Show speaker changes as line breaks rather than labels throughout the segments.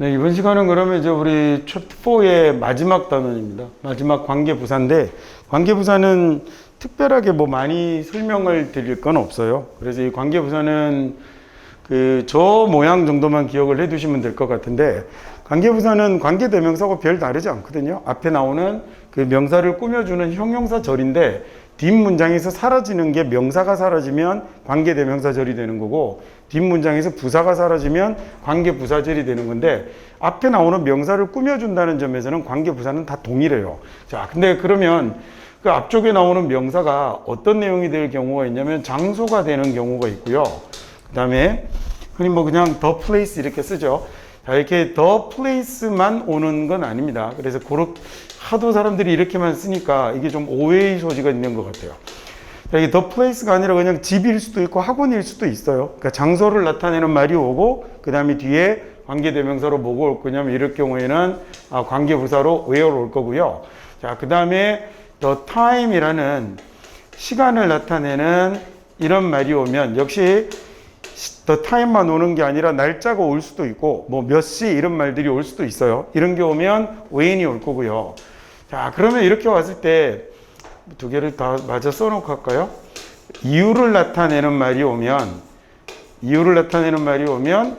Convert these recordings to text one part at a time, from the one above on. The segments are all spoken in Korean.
네, 이번 시간은 그러면 이제 우리 챕터 4의 마지막 단원입니다. 마지막 관계부사인데, 관계부사는 특별하게 뭐 많이 설명을 드릴 건 없어요. 그래서 이 관계부사는 저 모양 정도만 기억을 해 두시면 될 것 같은데, 관계부사는 관계대명사하고 별 다르지 않거든요. 앞에 나오는 그 명사를 꾸며주는 형용사절인데, 뒷문장에서 사라지는 게 명사가 사라지면 관계대명사절이 되는 거고, 뒷문장에서 부사가 사라지면 관계부사절이 되는 건데, 앞에 나오는 명사를 꾸며준다는 점에서는 관계부사는 다 동일해요. 자, 근데 그러면 그 앞쪽에 나오는 명사가 어떤 내용이 될 경우가 있냐면 장소가 되는 경우가 있고요. 그 다음에 흔히 뭐 그냥 the place 이렇게 쓰죠. 자, 이렇게 the place만 오는 건 아닙니다. 그래서 하도 사람들이 이렇게만 쓰니까 이게 좀 오해의 소지가 있는 것 같아요. 자, 이게 the place가 아니라 그냥 집일 수도 있고 학원일 수도 있어요. 그러니까 장소를 나타내는 말이 오고, 그 다음에 뒤에 관계대명사로 뭐가 올 거냐면 이럴 경우에는 관계부사로 where 올 거고요. 자, 그 다음에 the time이라는 시간을 나타내는 이런 말이 오면 역시 the time만 오는 게 아니라 날짜가 올 수도 있고 뭐 몇 시 이런 말들이 올 수도 있어요. 이런 게 오면 when이 올 거고요. 자, 그러면 이렇게 왔을 때 두 개를 다 마저 써놓고 할까요? 이유를 나타내는 말이 오면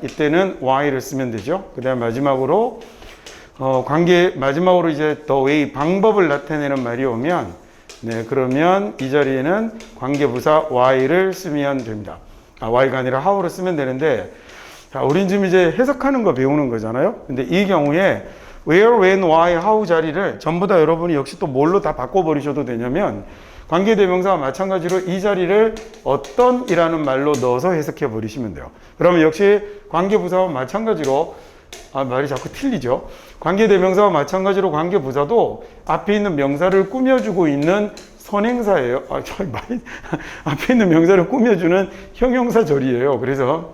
이때는 why를 쓰면 되죠. 그 다음 마지막으로 마지막으로 이제 the way 방법을 나타내는 말이 오면, 네, 그러면 이 자리에는 관계부사 why를 쓰면 됩니다. why가 아니라 how를 쓰면 되는데, 자, 우린 지금 이제 해석하는 거 배우는 거잖아요. 근데 이 경우에 where, when, why, how 자리를 전부 다 여러분이 역시 또 뭘로 다 바꿔버리셔도 되냐면, 관계대명사와 마찬가지로 이 자리를 어떤 이라는 말로 넣어서 해석해 버리시면 돼요. 그러면 역시 관계부사와 마찬가지로, 말이 자꾸 틀리죠. 관계대명사와 마찬가지로 관계부사도 앞에 있는 명사를 꾸며주고 있는 선행사예요. 앞에 있는 명사를 꾸며주는 형용사절이에요. 그래서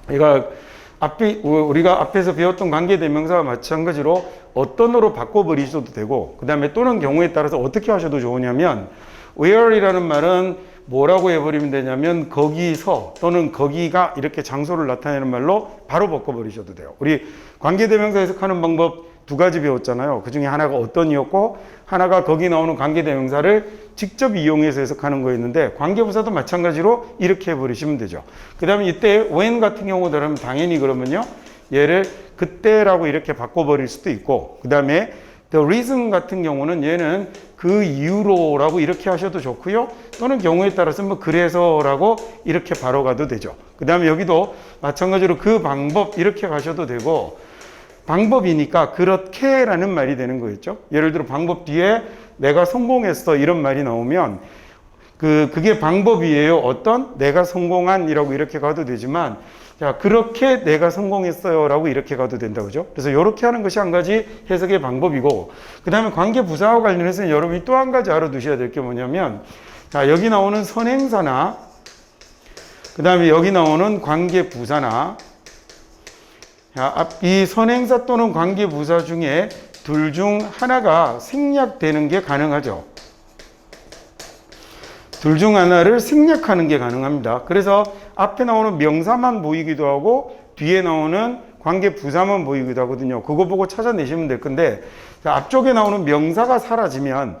우리가 앞에서 배웠던 관계대명사와 마찬가지로 어떤으로 바꿔버리셔도 되고, 그 다음에 또는 경우에 따라서 어떻게 하셔도 좋으냐면, where이라는 말은 뭐라고 해버리면 되냐면 거기서 또는 거기가 이렇게 장소를 나타내는 말로 바로 바꿔버리셔도 돼요. 우리 관계대명사 해석하는 방법 두 가지 배웠잖아요. 그 중에 하나가 어떤이었고, 하나가 거기 나오는 관계대명사를 직접 이용해서 해석하는 거였는데, 관계부사도 마찬가지로 이렇게 해버리시면 되죠. 그 다음에 이때 when 같은 경우들은 당연히 그러면요, 얘를 그때라고 이렇게 바꿔버릴 수도 있고, 그 다음에 the reason 같은 경우는 얘는 그 이유로라고 이렇게 하셔도 좋고요, 또는 경우에 따라서 뭐 그래서라고 이렇게 바로 가도 되죠. 그 다음에 여기도 마찬가지로 그 방법 이렇게 가셔도 되고, 방법이니까 그렇게라는 말이 되는 거겠죠. 예를 들어 방법 뒤에 내가 성공했어 이런 말이 나오면 그게 방법이에요. 어떤 내가 성공한이라고 이렇게 가도 되지만, 자, 그렇게 내가 성공했어요 라고 이렇게 가도 된다고 그죠. 그래서 이렇게 하는 것이 한 가지 해석의 방법이고, 그 다음에 관계부사와 관련해서는 여러분이 또 한 가지 알아두셔야 될 게 뭐냐면, 자, 여기 나오는 선행사나 그 다음에 여기 나오는 관계부사나, 이 선행사 또는 관계부사 중에 둘 중 하나가 생략되는 게 가능하죠. 둘 중 하나를 생략하는 게 가능합니다. 그래서 앞에 나오는 명사만 보이기도 하고 뒤에 나오는 관계부사만 보이기도 하거든요. 그거 보고 찾아내시면 될 건데, 앞쪽에 나오는 명사가 사라지면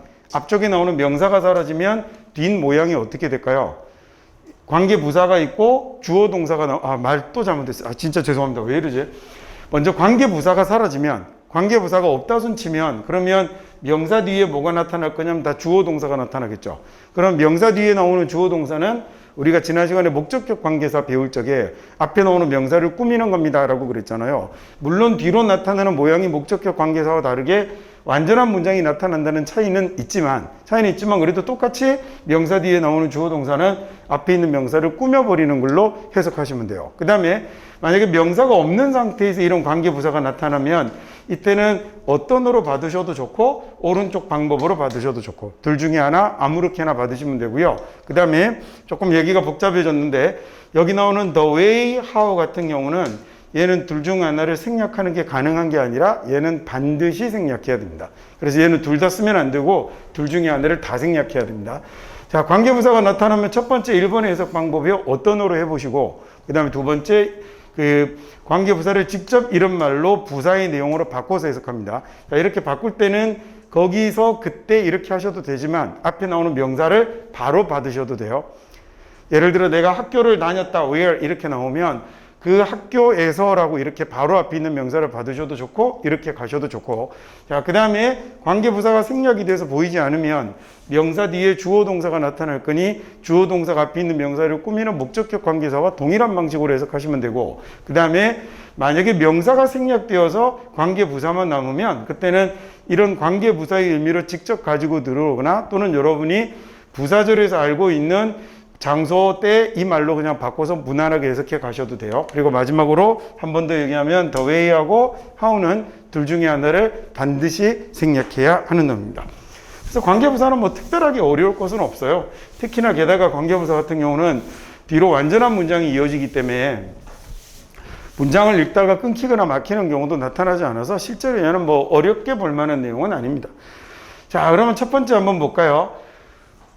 뒷 모양이 어떻게 될까요? 관계부사가 있고 주어 동사가 말 또 잘못했어요. 진짜 죄송합니다. 왜 이러지? 먼저 관계부사가 사라지면, 관계부사가 없다 손 치면, 그러면 명사 뒤에 뭐가 나타날 거냐면 다 주어 동사가 나타나겠죠. 그럼 명사 뒤에 나오는 주어 동사는 우리가 지난 시간에 목적격 관계사 배울 적에 앞에 나오는 명사를 꾸미는 겁니다 라고 그랬잖아요. 물론 뒤로 나타나는 모양이 목적격 관계사와 다르게 완전한 문장이 나타난다는 차이는 있지만 그래도 똑같이 명사 뒤에 나오는 주어 동사는 앞에 있는 명사를 꾸며버리는 걸로 해석하시면 돼요. 그 다음에 만약에 명사가 없는 상태에서 이런 관계부사가 나타나면 이때는 어떤으로 받으셔도 좋고 오른쪽 방법으로 받으셔도 좋고, 둘 중에 하나 아무렇게나 받으시면 되고요. 그 다음에 조금 얘기가 복잡해졌는데, 여기 나오는 the way, how 같은 경우는 얘는 둘 중 하나를 생략하는 게 가능한 게 아니라 얘는 반드시 생략해야 됩니다. 그래서 얘는 둘 다 쓰면 안 되고 둘 중에 하나를 다 생략해야 됩니다. 자, 관계부사가 나타나면 첫 번째 1번의 해석 방법이 어떤으로 해보시고, 그 다음에 두 번째 그 관계부사를 직접 이런 말로 부사의 내용으로 바꿔서 해석합니다. 자, 이렇게 바꿀 때는 거기서 그때 이렇게 하셔도 되지만 앞에 나오는 명사를 바로 받으셔도 돼요. 예를 들어 내가 학교를 다녔다 where 이렇게 나오면 그 학교에서라고 이렇게 바로 앞에 있는 명사를 받으셔도 좋고 이렇게 가셔도 좋고, 자, 그 다음에 관계부사가 생략이 돼서 보이지 않으면 명사 뒤에 주어 동사가 나타날 거니 주어 동사가 앞에 있는 명사를 꾸미는 목적격 관계사와 동일한 방식으로 해석하시면 되고, 그 다음에 만약에 명사가 생략되어서 관계부사만 남으면 그때는 이런 관계부사의 의미로 직접 가지고 들어오거나 또는 여러분이 부사절에서 알고 있는 장소, 때 이 말로 그냥 바꿔서 무난하게 해석해 가셔도 돼요. 그리고 마지막으로 한 번 더 얘기하면 the way하고 how는 둘 중에 하나를 반드시 생략해야 하는 놈입니다. 그래서 관계부사는 뭐 특별하게 어려울 것은 없어요. 특히나 게다가 관계부사 같은 경우는 뒤로 완전한 문장이 이어지기 때문에 문장을 읽다가 끊기거나 막히는 경우도 나타나지 않아서 실제로 얘는 뭐 어렵게 볼 만한 내용은 아닙니다. 자, 그러면 첫 번째 한번 볼까요?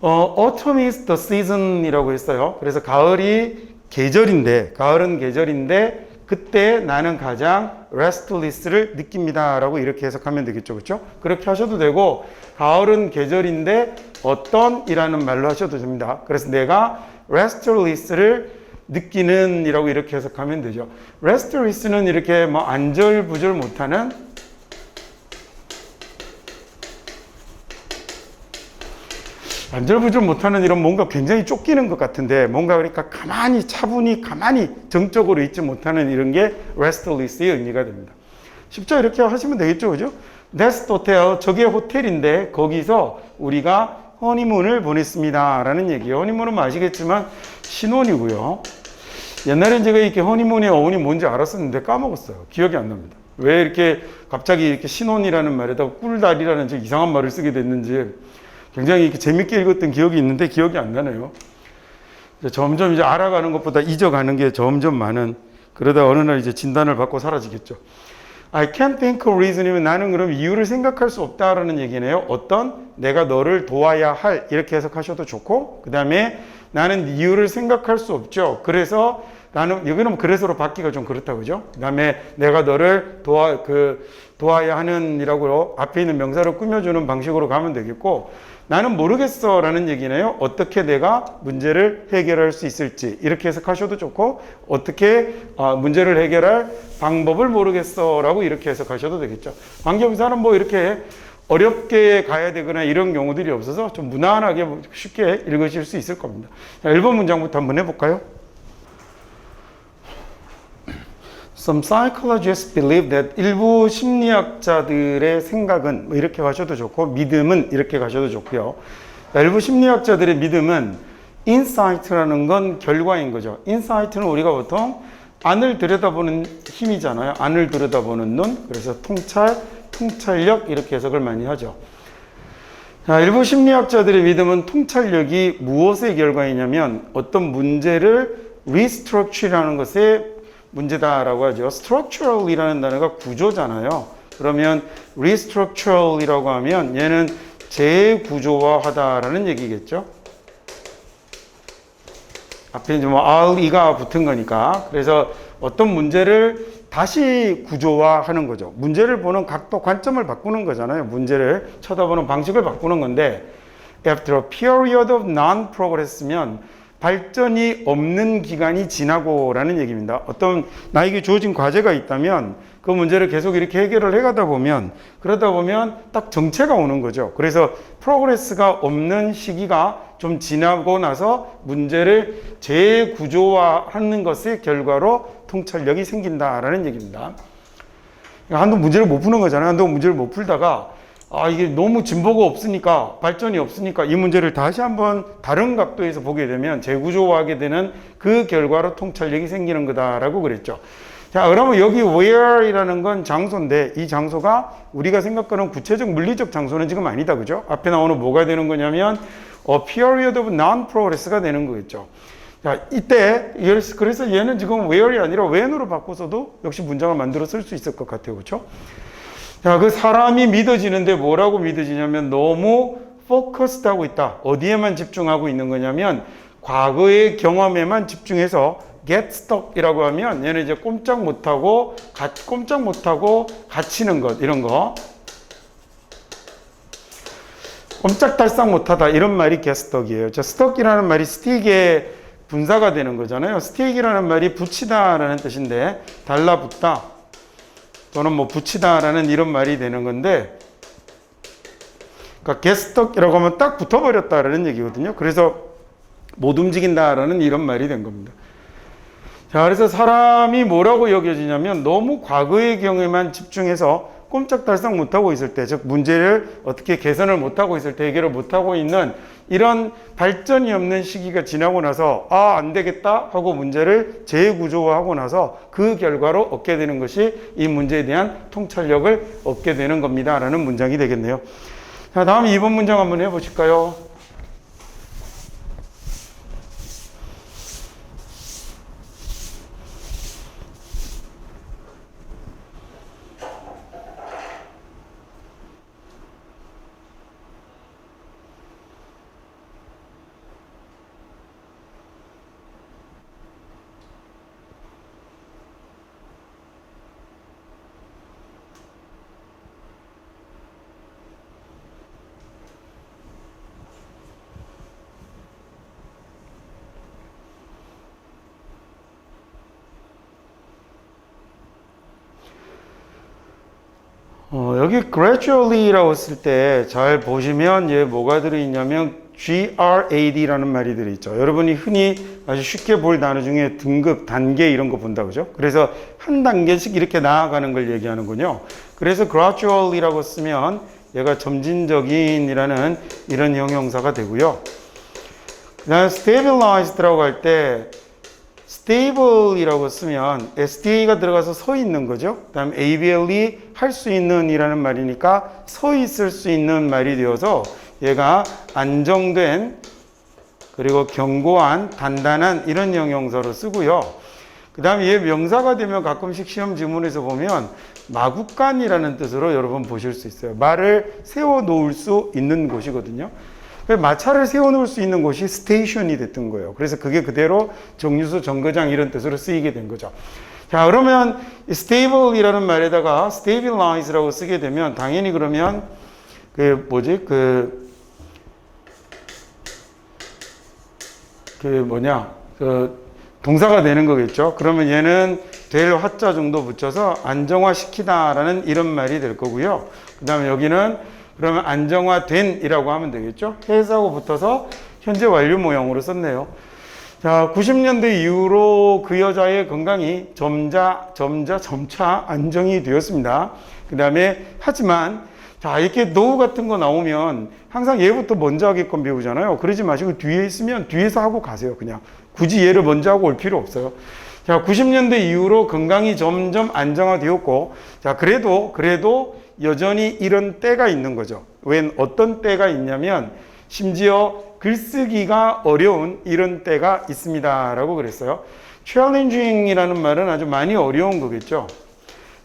Autumn is the season 이라고 했어요. 그래서 가을이 계절인데, 가을은 계절인데 그때 나는 가장 restless를 느낍니다 라고 이렇게 해석하면 되겠죠. 그렇죠? 그렇게 하셔도 되고, 가을은 계절인데 어떤 이라는 말로 하셔도 됩니다. 그래서 내가 restless를 느끼는 이라고 이렇게 해석하면 되죠. restless는 이렇게 뭐 안절부절 못하는, 안절부절 못하는 이런 뭔가 굉장히 쫓기는 것 같은데 뭔가 그러니까 가만히 차분히 가만히 정적으로 있지 못하는 이런 게 restless의 의미가 됩니다. 쉽죠? 이렇게 하시면 되겠죠, 그죠? That's the hotel. 저게 호텔인데 거기서 우리가 허니문을 보냈습니다 라는 얘기예요. 허니문은 뭐 아시겠지만 신혼이고요. 옛날엔 제가 이렇게 허니문의 어원이 뭔지 알았었는데 까먹었어요. 기억이 안 납니다. 왜 이렇게 갑자기 이렇게 신혼이라는 말에다가 꿀다리라는 저 이상한 말을 쓰게 됐는지 굉장히 이렇게 재밌게 읽었던 기억이 있는데 기억이 안 나네요. 점점 이제 알아가는 것보다 잊어가는 게 점점 많은, 그러다 어느 날 이제 진단을 받고 사라지겠죠. I can't think of reason이면 나는 그럼 이유를 생각할 수 없다라는 얘기네요. 어떤 내가 너를 도와야 할 이렇게 해석하셔도 좋고, 그 다음에 나는 이유를 생각할 수 없죠. 그래서 나는 여기는 그래서로 받기가 좀 그렇다 그죠? 그 다음에 내가 너를 도와야 하는 이라고 앞에 있는 명사를 꾸며주는 방식으로 가면 되겠고, 나는 모르겠어 라는 얘기네요. 어떻게 내가 문제를 해결할 수 있을지 이렇게 해석하셔도 좋고, 어떻게 문제를 해결할 방법을 모르겠어 라고 이렇게 해석하셔도 되겠죠. 관계부사는 뭐 이렇게 어렵게 가야 되거나 이런 경우들이 없어서 좀 무난하게 쉽게 읽으실 수 있을 겁니다. 자, 1번 문장부터 한번 해볼까요? Some psychologists believe that 일부 심리학자들의 생각은 뭐 이렇게 가셔도 좋고, 믿음은 이렇게 가셔도 좋고요. 일부 심리학자들의 믿음은 insight라는 건 결과인 거죠. insight는 우리가 보통 안을 들여다보는 힘이잖아요. 안을 들여다보는 눈. 그래서 통찰력 이렇게 해석을 많이 하죠. 자, 일부 심리학자들의 믿음은 통찰력이 무엇의 결과이냐면 어떤 문제를 restructure라는 것의 문제다라고 하죠. structural이라는 단어가 구조잖아요. 그러면 restructural이라고 하면 얘는 재구조화하다라는 얘기겠죠. 앞에 이제 뭐 R이가 붙은 거니까. 그래서 어떤 문제를 다시 구조화하는 거죠. 문제를 보는 각도, 관점을 바꾸는 거잖아요. 문제를 쳐다보는 방식을 바꾸는 건데, after a period of non-progress면 발전이 없는 기간이 지나고 라는 얘기입니다. 어떤 나에게 주어진 과제가 있다면 그 문제를 계속 이렇게 해결을 해가다 보면, 그러다 보면 딱 정체가 오는 거죠. 그래서 프로그레스가 없는 시기가 좀 지나고 나서 문제를 재구조화하는 것의 결과로 통찰력이 생긴다라는 얘기입니다. 한동 문제를 못 푸는 거잖아요. 한동 문제를 못 풀다가 이게 너무 진보가 없으니까, 발전이 없으니까 이 문제를 다시 한번 다른 각도에서 보게 되면 재구조화하게 되는 그 결과로 통찰력이 생기는 거다라고 그랬죠. 자, 그러면 여기 where이라는 건 장소인데 이 장소가 우리가 생각하는 구체적 물리적 장소는 지금 아니다. 그죠? 앞에 나오는 뭐가 되는 거냐면 a period of non-progress가 되는 거겠죠. 자, 이때 그래서 얘는 지금 where이 아니라 when으로 바꿔서도 역시 문장을 만들어 쓸 수 있을 것 같아요. 그렇죠? 자, 그 사람이 믿어지는데 뭐라고 믿어지냐면 너무 포커스드하고 있다. 어디에만 집중하고 있는 거냐면 과거의 경험에만 집중해서 get stuck이라고 하면 얘는 이제 꼼짝 못하고 갇히는 것, 이런 거. 꼼짝달싹 못하다, 이런 말이 get stuck이에요. 자, stuck이라는 말이 stick의 분사가 되는 거잖아요. stick이라는 말이 붙이다라는 뜻인데, 달라붙다 또는 뭐 붙이다라는 이런 말이 되는 건데, 그러니까 get stuck이라고 하면 딱 붙어버렸다라는 얘기거든요. 그래서 못 움직인다라는 이런 말이 된 겁니다. 자, 그래서 사람이 뭐라고 여겨지냐면 너무 과거의 경우에만 집중해서 꼼짝달싹 못하고 있을 때, 즉 문제를 어떻게 개선을 못하고 있을 때, 해결을 못하고 있는 이런 발전이 없는 시기가 지나고 나서 안 되겠다 하고 문제를 재구조화하고 나서 그 결과로 얻게 되는 것이 이 문제에 대한 통찰력을 얻게 되는 겁니다 라는 문장이 되겠네요. 자, 다음 2번 문장 한번 해보실까요? 여기 gradually라고 했을 때 잘 보시면 얘 뭐가 들어있냐면 GRAD라는 말이 들어있죠. 여러분이 흔히 아주 쉽게 볼 단어 중에 등급, 단계 이런 거 본다 그죠? 그래서 한 단계씩 이렇게 나아가는 걸 얘기하는군요. 그래서 gradually라고 쓰면 얘가 점진적인이라는 이런 형용사가 되고요. 그 다음에 stabilized라고 할 때 stable이라고 쓰면 STA가 들어가서 서 있는 거죠. 그 다음에 ABL이 할 수 있는 이라는 말이니까 서 있을 수 있는 말이 되어서 얘가 안정된 그리고 견고한 단단한 이런 형용사로 쓰고요. 그 다음에 얘 명사가 되면 가끔씩 시험 지문에서 보면 마구간이라는 뜻으로 여러분 보실 수 있어요. 말을 세워 놓을 수 있는 곳이거든요. 마차를 세워놓을 수 있는 곳이 스테이션이 됐던 거예요. 그래서 그게 그대로 정류소, 정거장 이런 뜻으로 쓰이게 된 거죠. 자, 그러면 stable이라는 말에다가 stabilize라고 쓰게 되면 당연히 그러면 동사가 되는 거겠죠. 그러면 얘는 될 화자 정도 붙여서 안정화시키다라는 이런 말이 될 거고요. 그 다음에 여기는 그러면 안정화된 이라고 하면 되겠죠. has하고 붙어서 현재 완료 모형으로 썼네요. 자, 90년대 이후로 그 여자의 건강이 점차 안정이 되었습니다. 그 다음에 하지만 자, 이렇게 노후 같은 거 나오면 항상 얘부터 먼저 하게끔 배우잖아요. 그러지 마시고 뒤에 있으면 뒤에서 하고 가세요. 그냥 굳이 얘를 먼저 하고 올 필요 없어요. 자, 90년대 이후로 건강이 점점 안정화되었고, 자, 그래도 여전히 이런 때가 있는 거죠. 웬 어떤 때가 있냐면 심지어 글쓰기가 어려운 이런 때가 있습니다 라고 그랬어요. challenging이라는 말은 아주 많이 어려운 거겠죠.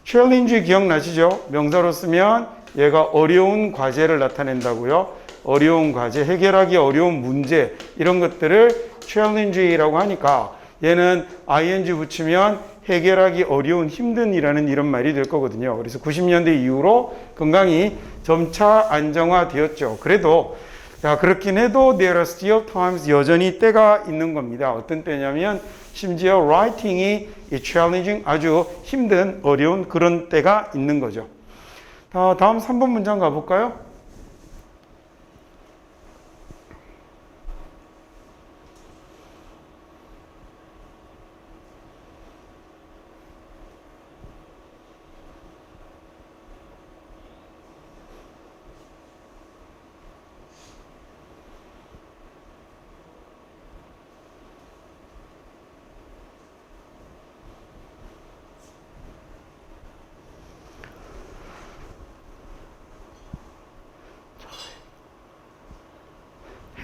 challenge 기억나시죠? 명사로 쓰면 얘가 어려운 과제를 나타낸다고요. 어려운 과제, 해결하기 어려운 문제 이런 것들을 challenge라고 하니까 얘는 ing 붙이면 해결하기 어려운 힘든이라는 이런 말이 될 거거든요. 그래서 90년대 이후로 건강이 점차 안정화되었죠. 그래도 자, 그렇긴 해도 there are still times 여전히 때가 있는 겁니다. 어떤 때냐면 심지어 writing이 challenging 아주 힘든 어려운 그런 때가 있는 거죠. 다음 3번 문장 가볼까요?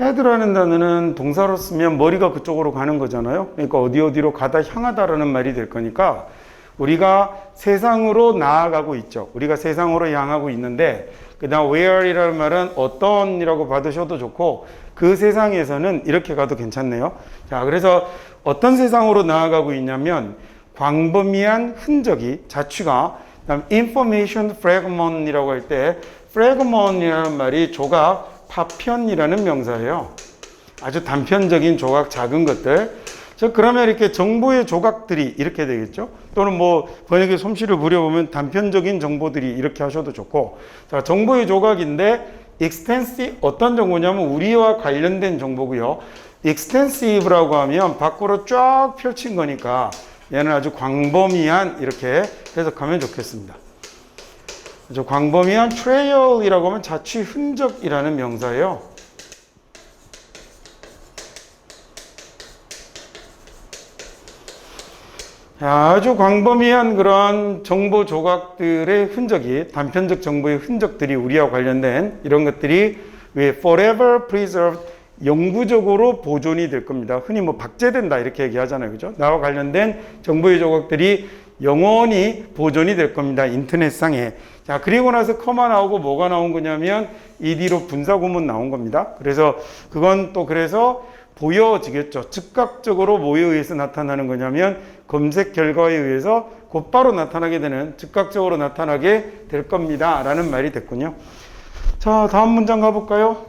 head라는 단어는 동사로 쓰면 머리가 그쪽으로 가는 거잖아요. 그러니까 어디로 가다 향하다라는 말이 될 거니까 우리가 세상으로 나아가고 있죠. 우리가 세상으로 향하고 있는데 그 다음 where이라는 말은 어떤이라고 받으셔도 좋고 그 세상에서는 이렇게 가도 괜찮네요. 자, 그래서 어떤 세상으로 나아가고 있냐면 광범위한 흔적이 자취가 그다음 information fragment이라고 할 때 fragment이라는 말이 조각, 파편이라는 명사예요. 아주 단편적인 조각, 작은 것들. 그러면 이렇게 정보의 조각들이 이렇게 되겠죠. 또는 뭐 번역의 솜씨를 부려보면 단편적인 정보들이 이렇게 하셔도 좋고. 자, 정보의 조각인데 extensive 어떤 정보냐면 우리와 관련된 정보고요. extensive라고 하면 밖으로 쫙 펼친 거니까 얘는 아주 광범위한 이렇게 해석하면 좋겠습니다. 아주 광범위한 trail이라고 하면 자취 흔적이라는 명사예요. 아주 광범위한 그런 정보 조각들의 흔적이, 단편적 정보의 흔적들이 우리와 관련된 이런 것들이 왜 forever preserved, 영구적으로 보존이 될 겁니다. 흔히 뭐 박제된다 이렇게 얘기하잖아요. 그죠? 나와 관련된 정보의 조각들이 영원히 보존이 될 겁니다. 인터넷상에. 자, 그리고 나서 커마 나오고 뭐가 나온 거냐면 이 뒤로 분사구문 나온 겁니다. 그래서 그건 또 그래서 보여지겠죠. 즉각적으로 뭐에 의해서 나타나는 거냐면 검색 결과에 의해서 곧바로 나타나게 되는, 즉각적으로 나타나게 될 겁니다. 라는 말이 됐군요. 자, 다음 문장 가볼까요?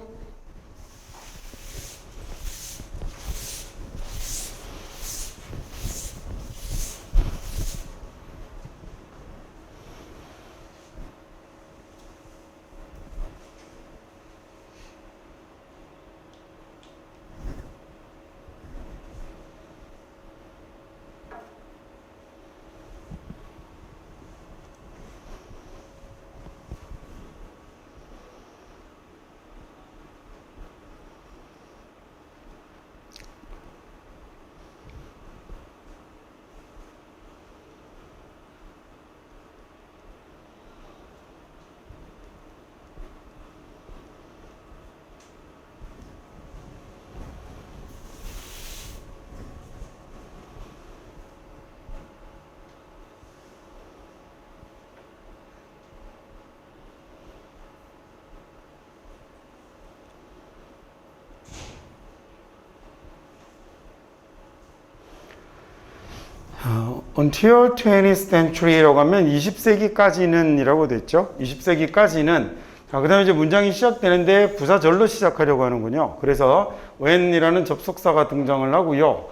Until 20th century라고 하면 20세기까지는 이라고 됐죠. 20세기까지는. 자, 그 다음에 이제 문장이 시작되는데 부사절로 시작하려고 하는군요. 그래서 when이라는 접속사가 등장을 하고요.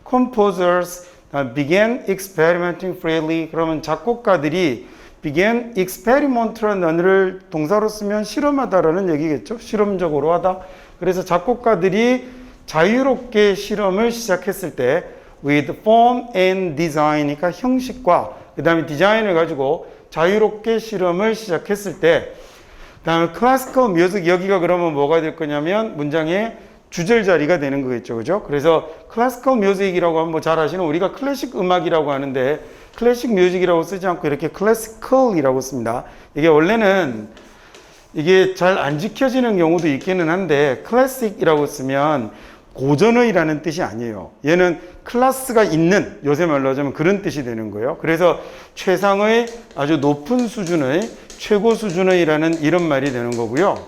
Composers began experimenting freely. 그러면 작곡가들이 began experiment라는 단어를 동사로 쓰면 실험하다라는 얘기겠죠. 실험적으로 하다. 그래서 작곡가들이 자유롭게 실험을 시작했을 때 with form and design, 그러니까 형식과 그 다음에 디자인을 가지고 자유롭게 실험을 시작했을 때, 그 다음에 classical music, 여기가 그러면 뭐가 될 거냐면 문장의 주절 자리가 되는 거겠죠. 그죠? 그래서 classical music이라고 하면 뭐 잘 아시는 우리가 클래식 음악이라고 하는데 클래식 뮤직이라고 쓰지 않고 이렇게 classical이라고 씁니다. 이게 원래는 이게 잘 안 지켜지는 경우도 있기는 한데 classic이라고 쓰면 고전의라는 뜻이 아니에요. 얘는 클래스가 있는, 요새 말로 하자면 그런 뜻이 되는 거예요. 그래서 최상의, 아주 높은 수준의, 최고 수준의라는 이런 말이 되는 거고요.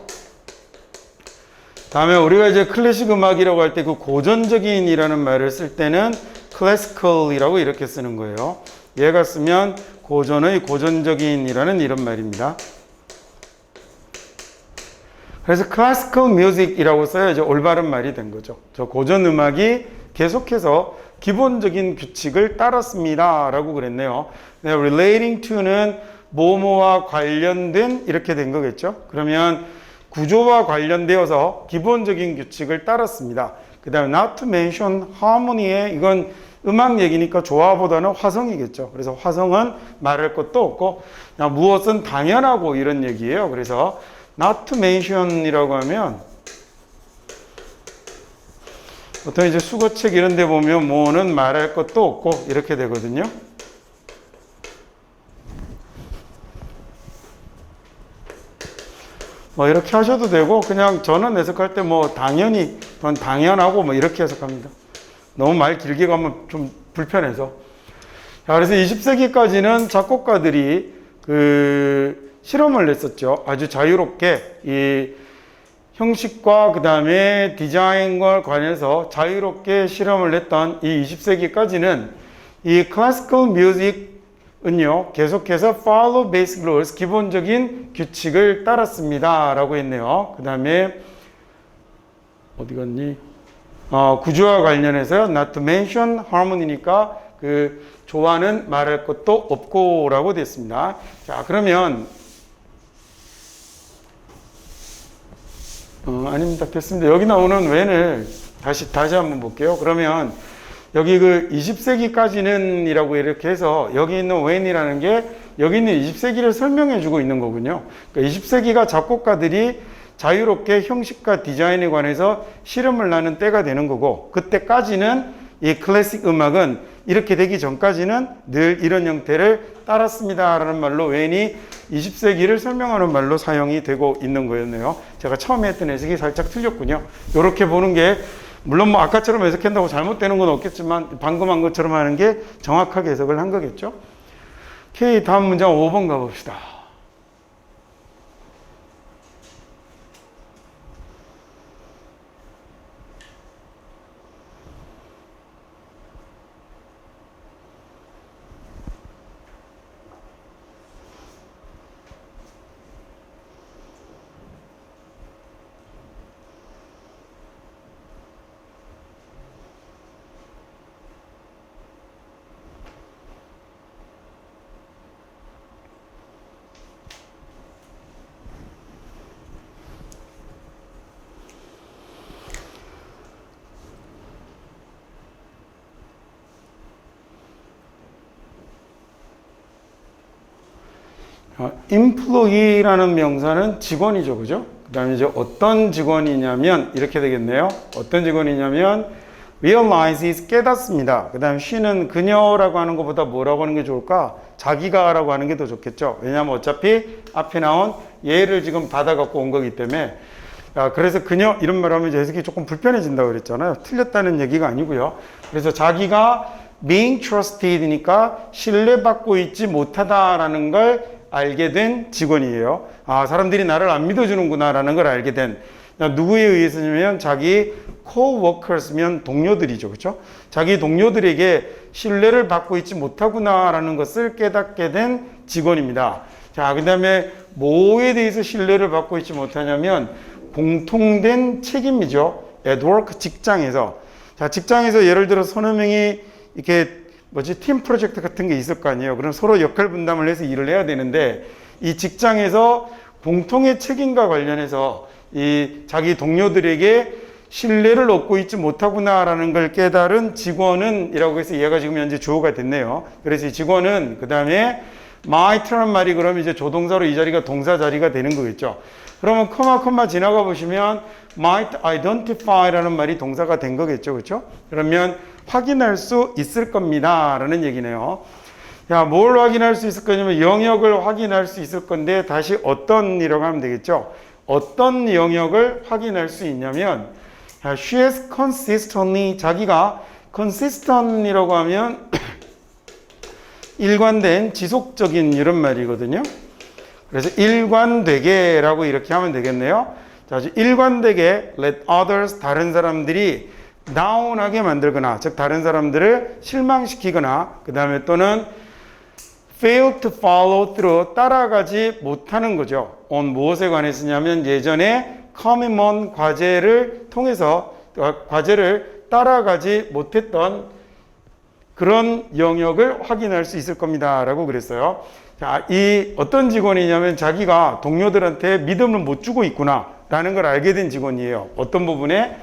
다음에 우리가 이제 클래식 음악이라고 할 때 그 고전적인이라는 말을 쓸 때는 classical이라고 이렇게 쓰는 거예요. 얘가 쓰면 고전의, 고전적인이라는 이런 말입니다. 그래서 classical music이라고 써야 이제 올바른 말이 된 거죠. 저 고전 음악이 계속해서 기본적인 규칙을 따랐습니다. 라고 그랬네요. 네, relating to는 뭐뭐와 관련된 이렇게 된 거겠죠. 그러면 구조와 관련되어서 기본적인 규칙을 따랐습니다. 그 다음에 not to mention harmony에 이건 음악 얘기니까 조화보다는 화성이겠죠. 그래서 화성은 말할 것도 없고 그냥 무엇은 당연하고 이런 얘기예요. 그래서 not to mention이라고 하면 보통 이제 수거책 이런 데 보면 뭐는 말할 것도 없고 이렇게 되거든요. 뭐 이렇게 하셔도 되고 그냥 저는 해석할 때 뭐 당연히 당연하고 뭐 이렇게 해석합니다. 너무 말 길게 가면 좀 불편해서. 자, 그래서 20세기까지는 작곡가들이 그 실험을 했었죠. 아주 자유롭게 이 형식과 그 다음에 디자인과 관해서 자유롭게 실험을 했던 이 20세기까지는 이 클래시컬 뮤직은요 계속해서 follow basic rules, 기본적인 규칙을 따랐습니다 라고 했네요. 그 다음에 어디 갔니? 구조와 관련해서 not to mention harmony니까 그 조화는 말할 것도 없고 라고 됐습니다. 자, 그러면 아닙니다. 됐습니다. 여기 나오는 when을 다시 한번 볼게요. 그러면 여기 그 20세기까지는 이라고 이렇게 해서 여기 있는 when이라는 게 여기 있는 20세기를 설명해 주고 있는 거군요. 그러니까 20세기가 작곡가들이 자유롭게 형식과 디자인에 관해서 실험을 하는 때가 되는 거고, 그때까지는 이 클래식 음악은 이렇게 되기 전까지는 늘 이런 형태를 따랐습니다 라는 말로 when이 20세기를 설명하는 말로 사용이 되고 있는 거였네요. 제가 처음에 했던 해석이 살짝 틀렸군요. 이렇게 보는 게 물론 뭐 아까처럼 해석한다고 잘못되는 건 없겠지만 방금 한 것처럼 하는 게 정확하게 해석을 한 거겠죠. 오케이, 다음 문장 5번 가봅시다. employee라는 명사는 직원이죠, 그죠? 그 다음에 이제 어떤 직원이냐면 이렇게 되겠네요. 어떤 직원이냐면 realizes, 깨닫습니다. 그 다음에 she는 그녀라고 하는 것보다 뭐라고 하는 게 좋을까? 자기가라고 하는 게 더 좋겠죠. 왜냐하면 어차피 앞에 나온 얘를 지금 받아갖고 온 거기 때문에. 그래서 그녀 이런 말 하면 이제 해석이 조금 불편해진다고 그랬잖아요. 틀렸다는 얘기가 아니고요. 그래서 자기가 being trusted니까 신뢰받고 있지 못하다라는 걸 알게 된 직원이에요. 사람들이 나를 안 믿어주는구나 라는 걸 알게 된. 누구에 의해서냐면 자기 co-workers면 동료들이죠. 그렇죠? 자기 동료들에게 신뢰를 받고 있지 못하구나 라는 것을 깨닫게 된 직원입니다. 자, 그 다음에 뭐에 대해서 신뢰를 받고 있지 못하냐면 공통된 책임이죠. at work, 직장에서. 자, 직장에서 예를 들어 서너 명이 이렇게 팀 프로젝트 같은 게 있을 거 아니에요. 그럼 서로 역할 분담을 해서 일을 해야 되는데 이 직장에서 공통의 책임과 관련해서 이 자기 동료들에게 신뢰를 얻고 있지 못하구나라는 걸 깨달은 직원은 이라고 해서 얘가 지금 현재 주어가 됐네요. 그래서 이 직원은 그 다음에 might라는 말이 그러면 이제 조동사로 이 자리가 동사 자리가 되는 거겠죠. 그러면 커마 지나가 보시면 might identify라는 말이 동사가 된 거겠죠. 그렇죠? 그러면 확인할 수 있을 겁니다 라는 얘기네요. 야, 뭘 확인할 수 있을 거냐면 영역을 확인할 수 있을 건데 다시 어떤 이라고 하면 되겠죠. 어떤 영역을 확인할 수 있냐면 she has consistently, 자기가 consistent이라고 하면 일관된 지속적인 이런 말이거든요. 그래서 일관되게 라고 이렇게 하면 되겠네요. 자, 일관되게 let others, 다른 사람들이 다운하게 만들거나, 즉 다른 사람들을 실망시키거나, 그 다음에 또는 fail to follow through, 따라가지 못하는 거죠. on 무엇에 관해서냐면 예전에 common 과제를 통해서 과제를 따라가지 못했던 그런 영역을 확인할 수 있을 겁니다 라고 그랬어요. 자, 이 어떤 직원이냐면 자기가 동료들한테 믿음을 못 주고 있구나 라는 걸 알게 된 직원이에요. 어떤 부분에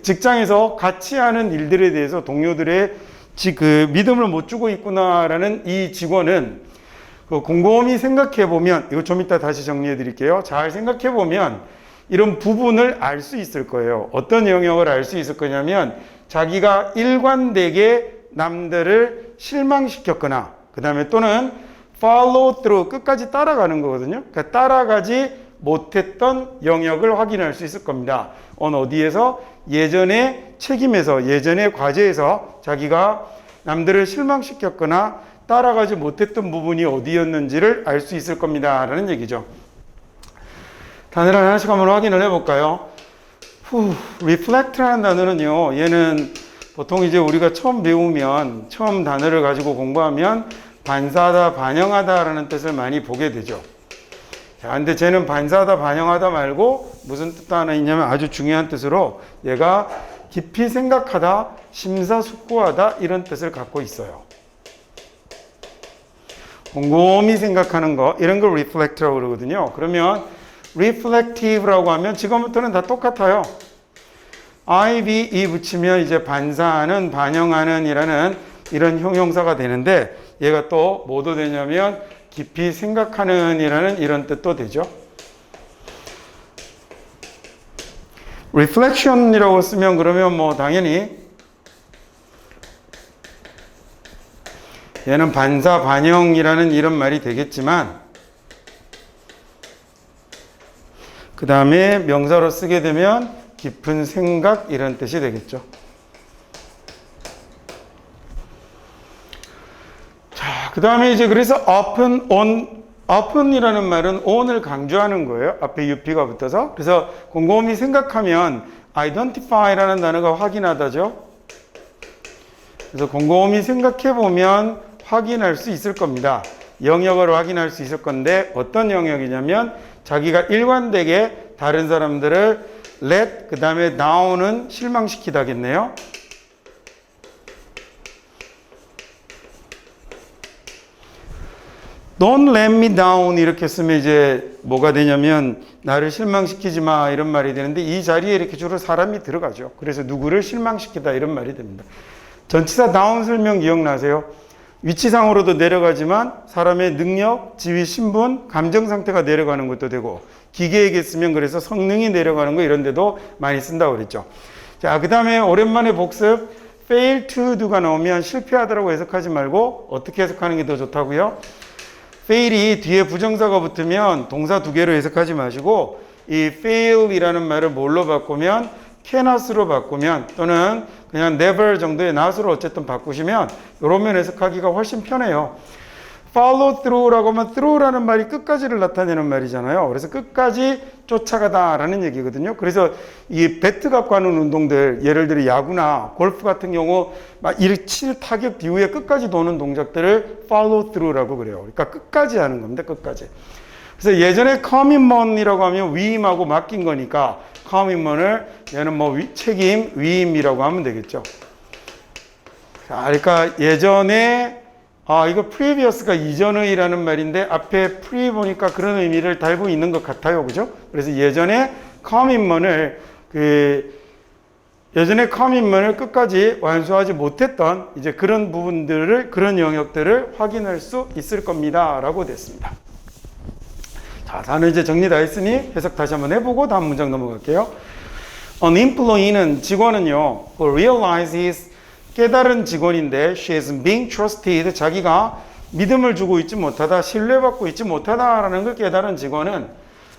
직장에서 같이 하는 일들에 대해서 동료들의 그 믿음을 못 주고 있구나라는 이 직원은 곰곰이 생각해 보면, 이거 좀 이따 다시 정리해 드릴게요. 잘 생각해 보면 이런 부분을 알 수 있을 거예요. 어떤 영역을 알 수 있을 거냐면 자기가 일관되게 남들을 실망시켰거나, 그 다음에 또는 follow through, 끝까지 따라가는 거거든요. 그러니까 따라가지 못했던 영역을 확인할 수 있을 겁니다. 어디에서? 예전의 책임에서, 예전의 과제에서 자기가 남들을 실망시켰거나 따라가지 못했던 부분이 어디였는지를 알 수 있을 겁니다 라는 얘기죠. 단어를 하나씩 한번 확인을 해볼까요? reflect라는 단어는요, 얘는 보통 이제 우리가 처음 배우면, 처음 단어를 가지고 공부하면 반사하다, 반영하다라는 뜻을 많이 보게 되죠. 자, 근데 쟤는 반사하다, 반영하다 말고 무슨 뜻도 하나 있냐면 아주 중요한 뜻으로 얘가 깊이 생각하다, 심사숙고하다 이런 뜻을 갖고 있어요. 곰곰이 생각하는 거, 이런 걸 reflect라고 그러거든요. 그러면 reflective라고 하면 지금부터는 다 똑같아요. IVE 붙이면 이제 반사하는, 반영하는 이라는 이런 형용사가 되는데 얘가 또 뭐도 되냐면 깊이 생각하는 이라는 이런 뜻도 되죠. reflection이라고 쓰면 그러면 뭐 당연히 얘는 반사, 반영이라는 이런 말이 되겠지만 그 다음에 명사로 쓰게 되면 깊은 생각 이런 뜻이 되겠죠. 자, 그 다음에 이제 그래서 open이라는 말은 on을 강조하는 거예요. 앞에 UP가 붙어서. 그래서 곰곰이 생각하면 identify라는 단어가 확인하다죠. 그래서 곰곰이 생각해 보면 확인할 수 있을 겁니다. 영역을 확인할 수 있을 건데 어떤 영역이냐면 자기가 일관되게 다른 사람들을 let 그 다음에 down은 실망시키다겠네요. Don't let me down 이렇게 쓰면 이제 뭐가 되냐면 나를 실망시키지 마 이런 말이 되는데 이 자리에 이렇게 주로 사람이 들어가죠. 그래서 누구를 실망시키다 이런 말이 됩니다. 전치사 down 설명 기억나세요? 위치상으로도 내려가지만 사람의 능력, 지위, 신분, 감정 상태가 내려가는 것도 되고 기계에게 쓰면 그래서 성능이 내려가는 거 이런 데도 많이 쓴다고 그랬죠. 자, 그 다음에 오랜만에 복습 fail to do가 나오면 실패하다라고 해석하지 말고 어떻게 해석하는 게 더 좋다고요? fail이 뒤에 부정사가 붙으면 동사 두 개로 해석하지 마시고 이 fail이라는 말을 뭘로 바꾸면 cannot으로 바꾸면 또는 그냥 never 정도의 not으로 어쨌든 바꾸시면 이런 면 해석하기가 훨씬 편해요. follow through라고 하면 through라는 말이 끝까지를 나타내는 말이잖아요. 그래서 끝까지 쫓아가다 라는 얘기거든요. 그래서 이 배트 갖고 하는 운동들 예를 들어 야구나 골프 같은 경우 막 일칠 타격 이후에 끝까지 도는 동작들을 follow through라고 그래요. 그러니까 끝까지 하는 겁니다. 끝까지. 그래서 예전에 commitment이라고 하면 위임하고 맡긴 거니까 commitment을 얘는 뭐 책임, 위임이라고 하면 되겠죠. 자, 그러니까 예전에 이거 previously 이전의라는 말인데 앞에 pre 보니까 그런 의미를 달고 있는 것 같아요. 그죠? 그래서 예전에 commitment을 끝까지 완수하지 못했던 이제 그런 부분들을 그런 영역들을 확인할 수 있을 겁니다라고 됐습니다. 자, 단어 이제 정리 다 했으니 해석 다시 한번 해보고 다음 문장 넘어갈게요. An employee는 직원은요, realizes 깨달은 직원인데 she is being trusted 자기가 믿음을 주고 있지 못하다, 신뢰받고 있지 못하다라는 걸 깨달은 직원은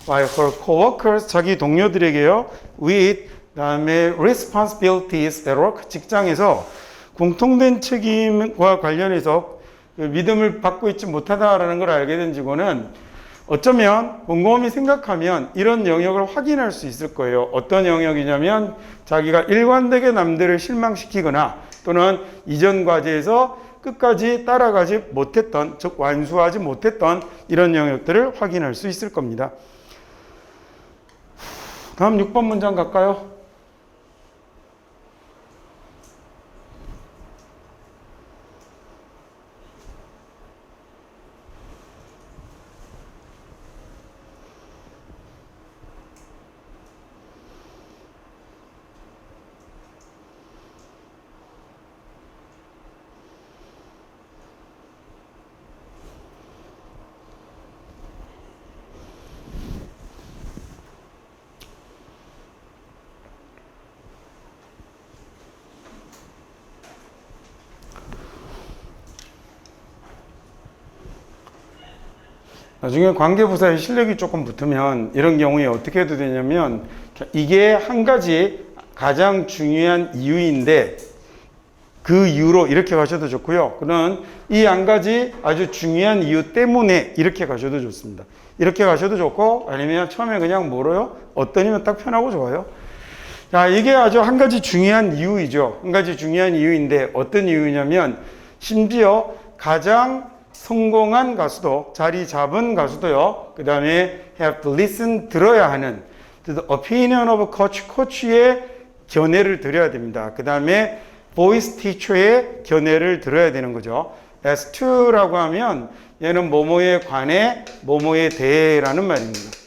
while her coworkers 자기 동료들에게요, with 다음에 responsibilities at work 직장에서 공통된 책임과 관련해서 믿음을 받고 있지 못하다라는 걸 알게 된 직원은 어쩌면 곰곰이 생각하면 이런 영역을 확인할 수 있을 거예요. 어떤 영역이냐면 자기가 일관되게 남들을 실망시키거나 또는 이전 과제에서 끝까지 따라가지 못했던, 즉 완수하지 못했던 이런 영역들을 확인할 수 있을 겁니다. 다음 6번 문장 갈까요? 나중에 관계부사의 실력이 조금 붙으면 이런 경우에 어떻게 해도 되냐면 이게 한 가지 가장 중요한 이유인데 그 이유로 이렇게 가셔도 좋고요. 그런 이 한 가지 아주 중요한 이유 때문에 이렇게 가셔도 좋습니다. 이렇게 가셔도 좋고 아니면 처음에 그냥 뭐로요? 어떠니면 딱 편하고 좋아요. 자, 이게 아주 한 가지 중요한 이유이죠. 한 가지 중요한 이유인데 어떤 이유냐면 심지어 가장 성공한 가수도, 자리 잡은 가수도요. 그 다음에 have to listen, 들어야 하는 the opinion of coach, coach의 견해를 들어야 됩니다. 그 다음에 voice teacher의 견해를 들어야 되는 거죠. as to라고 하면 얘는 뭐뭐에 관해, 뭐뭐에 대해라는 말입니다.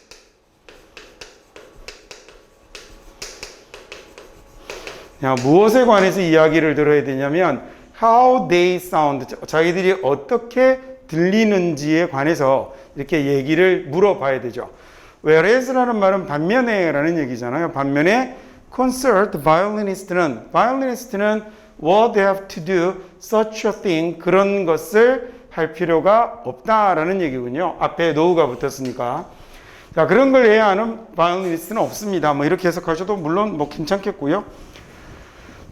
자, 무엇에 관해서 이야기를 들어야 되냐면 how they sound, 자기들이 어떻게 들리는지에 관해서 이렇게 얘기를 물어봐야 되죠. whereas라는 말은 반면에라는 얘기잖아요. 반면에 concert violinist는 what they have to do such a thing, 그런 것을 할 필요가 없다라는 얘기군요. 앞에 no가 붙었으니까. 자, 그런 걸 해야 하는 violinist는 없습니다. 뭐 이렇게 해석하셔도 물론 뭐 괜찮겠고요.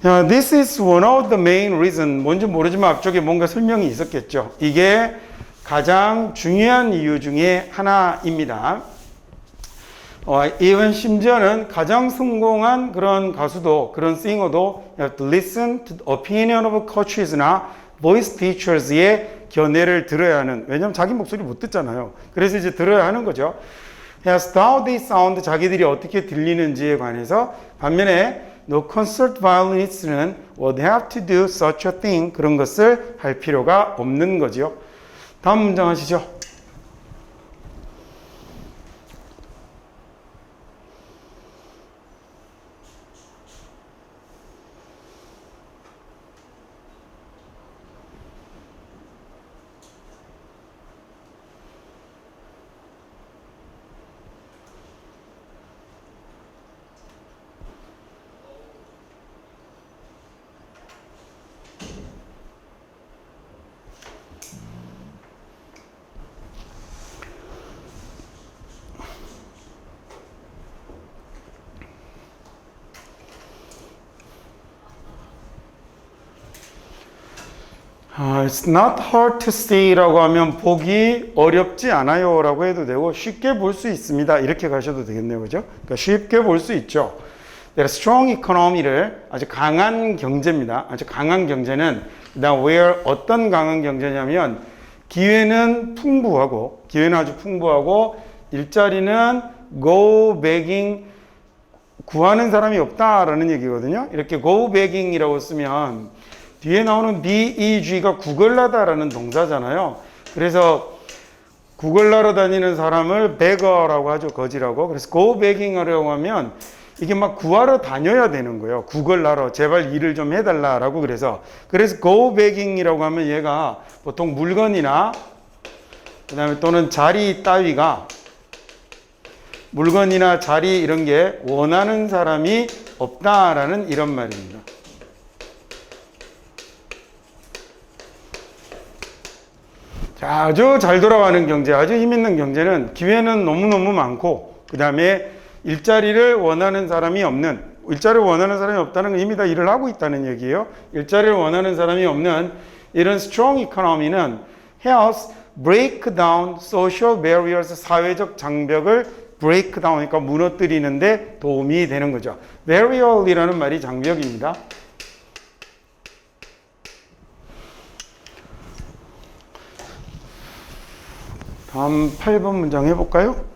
자, this is one of the main reason. 뭔지 모르지만 앞쪽에 뭔가 설명이 있었겠죠. 이게 가장 중요한 이유 중에 하나입니다. even 심지어는 가장 성공한 그런 가수도, 그런 싱어도 you have to listen to the opinion of coaches나 voice teachers의 견해를 들어야 하는, 왜냐면 자기 목소리 못 듣잖아요. 그래서 이제 들어야 하는 거죠. as how they sound, 자기들이 어떻게 들리는지에 관해서. 반면에 no concert violinist는 would have to do such a thing, 그런 것을 할 필요가 없는 거죠. 다음 문장 하시죠. It's not hard to see라고 하면 보기 어렵지 않아요 라고 해도 되고 쉽게 볼 수 있습니다 이렇게 가셔도 되겠네요. 그죠? 그러니까 쉽게 볼 수 있죠. strong economy를 아주 강한 경제입니다. 아주 강한 경제는 그다음 where 어떤 강한 경제냐면 기회는 풍부하고, 기회는 아주 풍부하고 일자리는 go begging, 구하는 사람이 없다라는 얘기거든요. 이렇게 go begging이라고 쓰면 뒤에 나오는 beg가 구걸하다라는 동사잖아요. 그래서 구걸하러 다니는 사람을 beggar라고 하죠. 거지라고. 그래서 go begging 하려고 하면 이게 막 구하러 다녀야 되는 거예요. 구걸하러 제발 일을 좀 해달라라고. 그래서 go begging이라고 하면 얘가 보통 물건이나 그다음에 또는 자리 따위가, 물건이나 자리 이런 게 원하는 사람이 없다라는 이런 말입니다. 자, 아주 잘 돌아가는 경제, 아주 힘있는 경제는 기회는 너무너무 많고 그 다음에 일자리를 원하는 사람이 없는, 일자리를 원하는 사람이 없다는 건 이미 다 일을 하고 있다는 얘기예요. 일자리를 원하는 사람이 없는 이런 strong economy는 helps break down social barriers, 사회적 장벽을 break down, 그러니까 무너뜨리는데 도움이 되는 거죠. barrier이라는 말이 장벽입니다. 다음 8번 문장 해볼까요?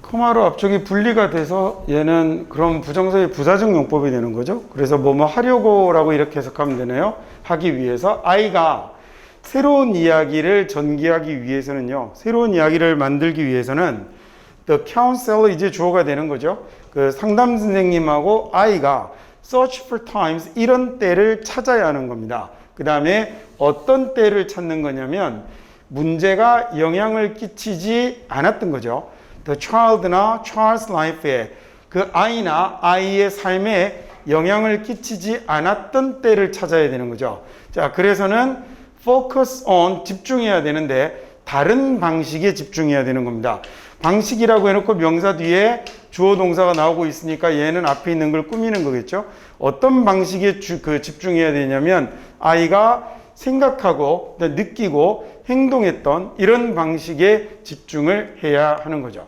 코마로 앞쪽이 분리가 돼서 얘는 그럼 부정사의 부사적 용법이 되는 거죠. 그래서 뭐뭐 하려고 라고 이렇게 해석하면 되네요. 하기 위해서. I가 새로운 이야기를 전개하기 위해서는요, 새로운 이야기를 만들기 위해서는 the counselor 이제 주어가 되는 거죠. 그 상담 선생님하고 아이가 search for times 이런 때를 찾아야 하는 겁니다. 그 다음에 어떤 때를 찾는 거냐면 문제가 영향을 끼치지 않았던 거죠. The child나 child's life에 그 아이나 아이의 삶에 영향을 끼치지 않았던 때를 찾아야 되는 거죠. 자, 그래서는 focus on 집중해야 되는데 다른 방식에 집중해야 되는 겁니다. 방식이라고 해놓고 명사 뒤에 주어 동사가 나오고 있으니까 얘는 앞에 있는 걸 꾸미는 거겠죠. 어떤 방식에 집중해야 되냐면 아이가 생각하고 느끼고 행동했던 이런 방식에 집중을 해야 하는 거죠.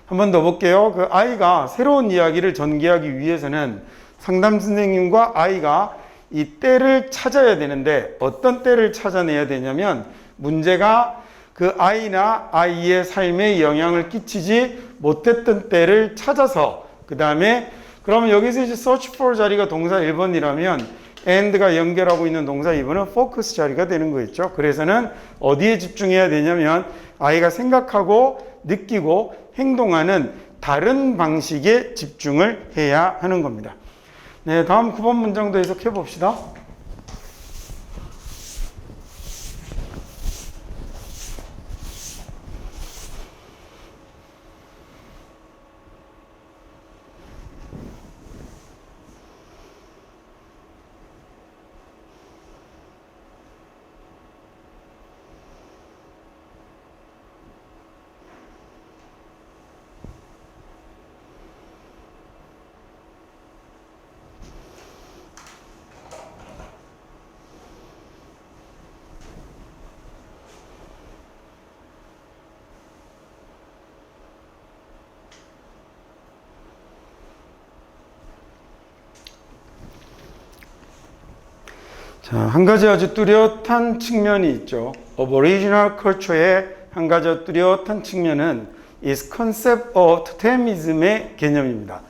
한 번 더 볼게요. 그 아이가 새로운 이야기를 전개하기 위해서는 상담 선생님과 아이가 이 때를 찾아야 되는데 어떤 때를 찾아내야 되냐면 문제가 그 아이나 아이의 삶에 영향을 끼치지 못했던 때를 찾아서 그 다음에 그러면 여기서 이제 search for 자리가 동사 1번이라면 and가 연결하고 있는 동사 2번은 focus 자리가 되는 거겠죠. 그래서는 어디에 집중해야 되냐면 아이가 생각하고 느끼고 행동하는 다른 방식에 집중을 해야 하는 겁니다. 네, 다음 9번 문장도 해석해 봅시다. 자, 한 가지 아주 뚜렷한 측면이 있죠. Aboriginal culture의 한 가지 뚜렷한 측면은 is concept of totemism의 개념입니다.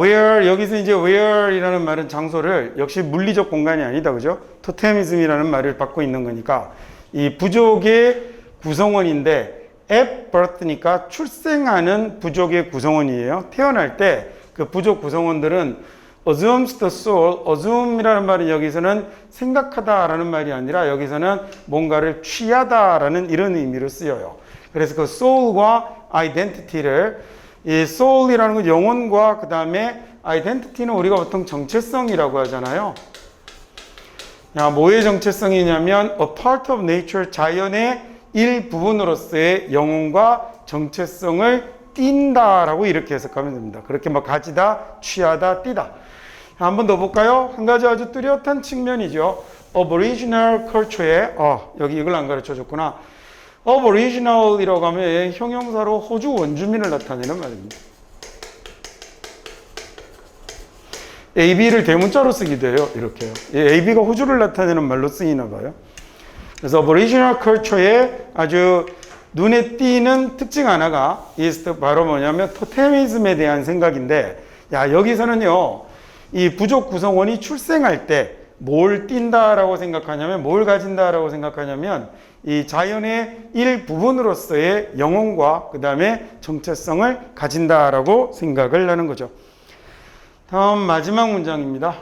where 여기서 이제 where이라는 말은 장소를 역시 물리적 공간이 아니다, 그죠? totemism이라는 말을 받고 있는 거니까 이 부족의 구성원인데 at birth니까 출생하는 부족의 구성원이에요. 태어날 때 그 부족 구성원들은 assumes the soul, assume이라는 말은 여기서는 생각하다라는 말이 아니라 여기서는 뭔가를 취하다라는 이런 의미로 쓰여요. 그래서 그 soul과 identity를 이 soul이라는 건 영혼과 그 다음에 identity는 우리가 보통 정체성이라고 하잖아요. 야, 뭐의 정체성이냐면 a part of nature, 자연의 일부분으로서의 영혼과 정체성을 띈다라고 이렇게 해석하면 됩니다. 그렇게 막 가지다, 취하다, 띠다. 한 번 더 볼까요? 한 가지 아주 뚜렷한 측면이죠. Aboriginal culture에 여기 이걸 안 가르쳐 줬구나. Aboriginal이라고 하면 형용사로 호주 원주민을 나타내는 말입니다. AB를 대문자로 쓰기도 해요. 이렇게요. AB가 호주를 나타내는 말로 쓰이나 봐요. 그래서 Aboriginal culture의 아주 눈에 띄는 특징 하나가 바로 뭐냐면 토테미즘에 대한 생각인데, 야, 여기서는요, 이 부족 구성원이 출생할 때 뭘 띈다라고 생각하냐면, 뭘 가진다라고 생각하냐면, 이 자연의 일부분으로서의 영혼과 그 다음에 정체성을 가진다라고 생각을 하는 거죠. 다음 마지막 문장입니다.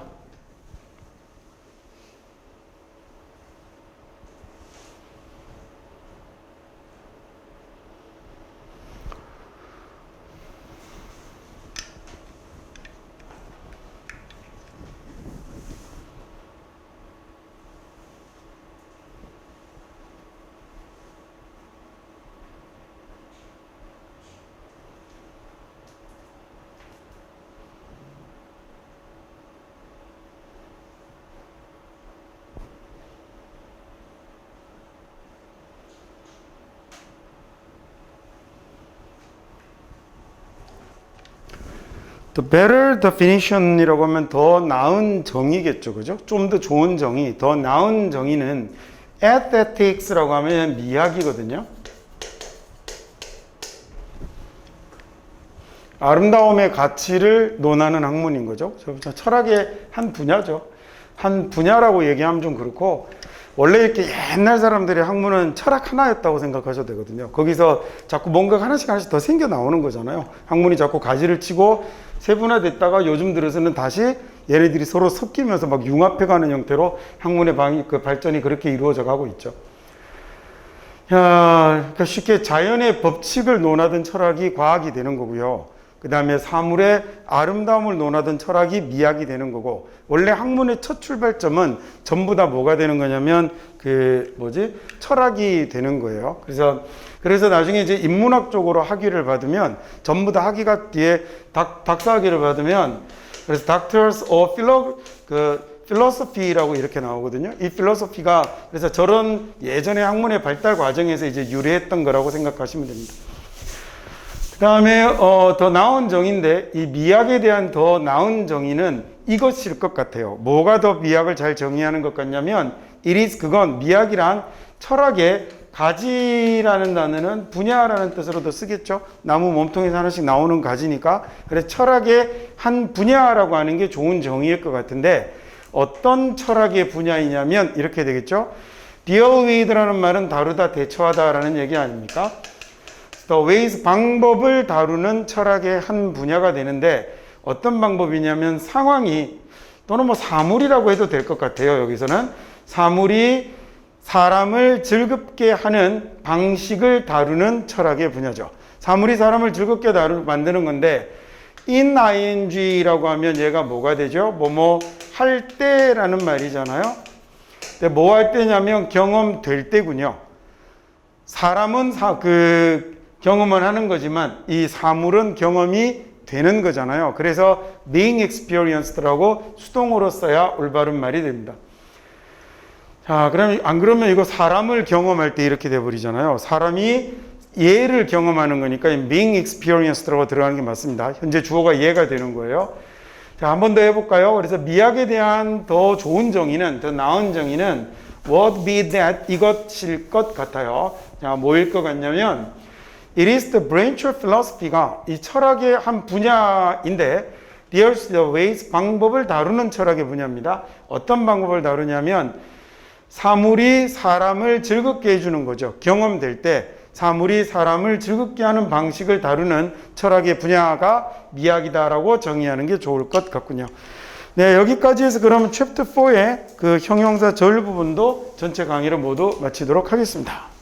The better definition이라고 하면 더 나은 정의겠죠, 그죠? 좀 더 좋은 정의, 더 나은 정의는 aesthetics라고 하면 미학이거든요. 아름다움의 가치를 논하는 학문인 거죠. 철학의 한 분야죠. 한 분야라고 얘기하면 좀 그렇고, 원래 이렇게 옛날 사람들의 학문은 철학 하나였다고 생각하셔도 되거든요. 거기서 자꾸 뭔가 하나씩 더 생겨 나오는 거잖아요. 학문이 자꾸 가지를 치고 세분화됐다가 요즘 들어서는 다시 얘네들이 서로 섞이면서 막 융합해가는 형태로 학문의 발전이 그렇게 이루어져 가고 있죠. 그러니까 쉽게 자연의 법칙을 논하던 철학이 과학이 되는 거고요. 그 다음에 사물의 아름다움을 논하던 철학이 미학이 되는 거고, 원래 학문의 첫 출발점은 전부 다 뭐가 되는 거냐면 철학이 되는 거예요. 그래서 나중에 이제 인문학 쪽으로 학위를 받으면 전부 다 학위가 뒤에 박사학위를 받으면, 그래서 Doctors of Philosophy라고 이렇게 나오거든요. 이 필로소피가 그래서 저런 예전의 학문의 발달 과정에서 이제 유래했던 거라고 생각하시면 됩니다. 그 다음에 더 나은 정의인데, 이 미학에 대한 더 나은 정의는 이것일 것 같아요. 뭐가 더 미학을 잘 정의하는 것 같냐면, 그건 미학이란 철학의 가지라는 단어는 분야라는 뜻으로도 쓰겠죠. 나무 몸통에서 하나씩 나오는 가지니까. 그래서 철학의 한 분야라고 하는 게 좋은 정의일 것 같은데, 어떤 철학의 분야이냐면 이렇게 되겠죠. deal with라는 말은 다루다, 대처하다라는 얘기 아닙니까? the ways, 방법을 다루는 철학의 한 분야가 되는데, 어떤 방법이냐면 상황이, 또는 뭐 사물이라고 해도 될 것 같아요. 여기서는 사물이 사람을 즐겁게 하는 방식을 다루는 철학의 분야죠. 사물이 사람을 즐겁게 만드는 건데, in ing라고 하면 얘가 뭐가 되죠? 뭐뭐 할 때라는 말이잖아요. 근데 뭐 할 때냐면 경험될 때군요. 사람은 경험을 하는 거지만 이 사물은 경험이 되는 거잖아요. 그래서 being experienced라고 수동으로 써야 올바른 말이 됩니다. 자, 그럼 안 그러면 이거 사람을 경험할 때 이렇게 돼버리잖아요. 사람이 얘를 경험하는 거니까 being experienced라고 들어가는 게 맞습니다. 현재 주어가 얘가 되는 거예요. 자, 한 번 더 해볼까요? 그래서 미학에 대한 더 좋은 정의는, 더 나은 정의는 what be that, 이것일 것 같아요. 자, 뭐일 것 같냐면 it is the branch of philosophy가 이 철학의 한 분야인데, deals the ways, 방법을 다루는 철학의 분야입니다. 어떤 방법을 다루냐면 사물이 사람을 즐겁게 해주는 거죠. 경험될 때 사물이 사람을 즐겁게 하는 방식을 다루는 철학의 분야가 미학이다라고 정의하는 게 좋을 것 같군요. 네, 여기까지 해서 그러면 챕터 4의 그 형용사 절 부분도 전체 강의를 모두 마치도록 하겠습니다.